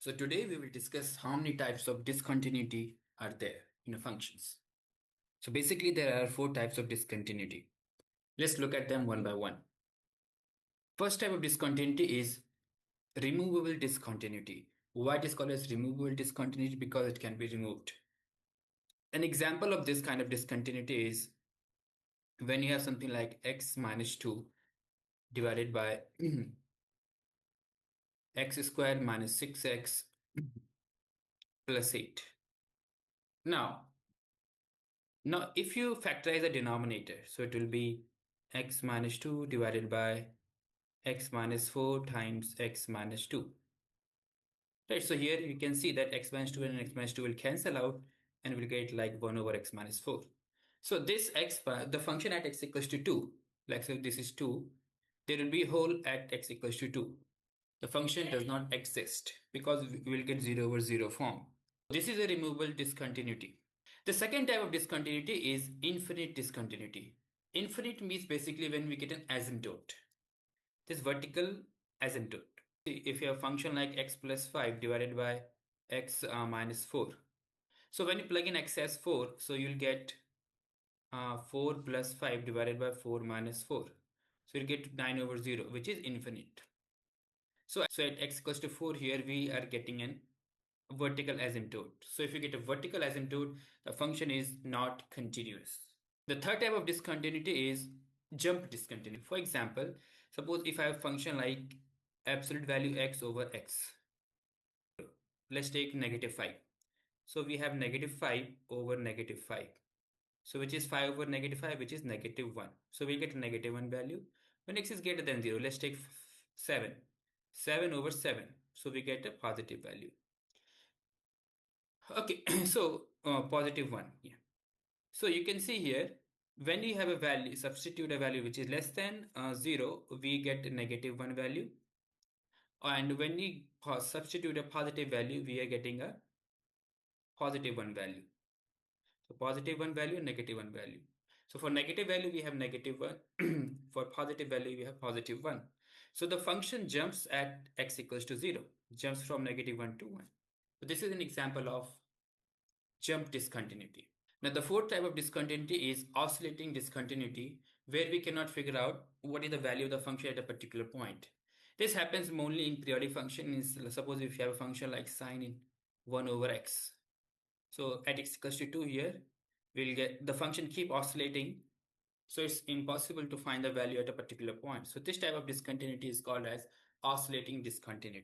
So today we will discuss how many types of discontinuity are there in functions. So basically there are 4 types of discontinuity. Let's look at them one by one. First type of discontinuity is removable discontinuity. Why it is called as removable discontinuity? Because it can be removed. An example of this kind of discontinuity is when you have something like x minus 2 divided by x squared minus 6x plus 8. Now, if you factorize the denominator, so it will be x minus 2 divided by x minus 4 times x minus 2. Right, so here you can see that x minus 2 and x minus 2 will cancel out and we'll get like 1 over x minus 4. So this the function at x equals to 2, like so this is 2, there will be whole at x equals to 2. The function does not exist because we will get 0 over 0 form. This is a removable discontinuity. The second type of discontinuity is infinite discontinuity. Infinite means basically when we get an asymptote. This vertical asymptote. If you have a function like x plus 5 divided by x minus 4. So when you plug in x as 4, so you'll get 4 plus 5 divided by 4 minus 4. So you'll get 9 over 0, which is infinite. So at x equals to 4 here, we are getting an vertical asymptote. So if you get a vertical asymptote, the function is not continuous. The third type of discontinuity is jump discontinuity. For example, suppose if I have a function like absolute value x over x. Let's take negative 5. So we have negative 5 over negative 5. So which is 5 over negative 5, which is negative 1. So we get a negative 1 value. When x is greater than 0, let's take 7. 7 over 7. So we get a positive value. Okay, so positive 1. Yeah. So you can see here, when you have a value, substitute a value which is less than 0, we get a negative 1 value. And when we substitute a positive value, we are getting a positive 1 value. So positive 1 value, negative 1 value. So for negative value, we have negative 1. For positive value, we have positive 1. So the function jumps at x equals to 0, jumps from negative 1 to 1. So this is an example of jump discontinuity. Now the fourth type of discontinuity is oscillating discontinuity, where we cannot figure out what is the value of the function at a particular point. This happens mainly in periodic functions. Suppose if you have a function like sine in 1 over x. So at x equals to 2 here, we'll get the function keep oscillating. So it's impossible to find the value at a particular point. So this type of discontinuity is called as oscillating discontinuity.